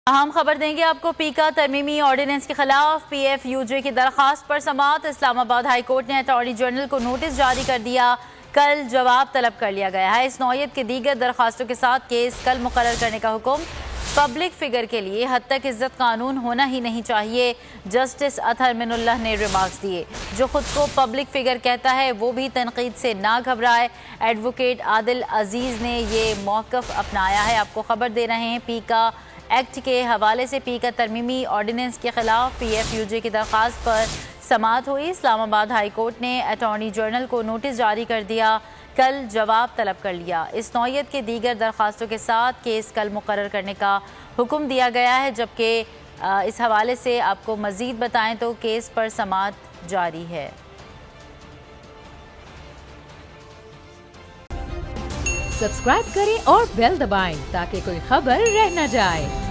अहम खबर देंगे आपको। पीका तरमीमी ऑर्डिनेंस के खिलाफ PFUJ की दरखास्त पर समाअत। इस्लामाबाद हाई कोर्ट ने अटॉर्नी जनरल को नोटिस जारी कर दिया। कल जवाब तलब कर लिया गया है। इस नौयत के दीगर दरखास्तों के साथ केस कल मुकर्रर करने का हुक्म। पब्लिक फिगर के लिए हद तक इज्जत कानून होना ही नहीं चाहिए, जस्टिस अतहर मिनुल्लाह ने रिमार्क्स दिए। जो खुद को पब्लिक फिगर कहता है वो भी तनकीद से ना घबराए। एडवोकेट आदिल अजीज ने ये मौक़िफ़ अपनाया है। आपको खबर दे रहे हैं पीका एक्ट के हवाले से। पीका तरमीमी ऑर्डिनेंस के खिलाफ PFUJ की दरख्वास्त पर समाअत हुई। इस्लामाबाद हाई कोर्ट ने अटॉर्नी जनरल को नोटिस जारी कर दिया। कल जवाब तलब कर लिया। इस नौयत के दीगर दरखास्तों के साथ केस कल मुकर्रर करने का हुक्म दिया गया है। जबकि इस हवाले से आपको मज़ीद बताएं तो केस पर समाअत जारी है। सब्सक्राइब करें और बेल दबाएं ताकि कोई खबर रह न जाए।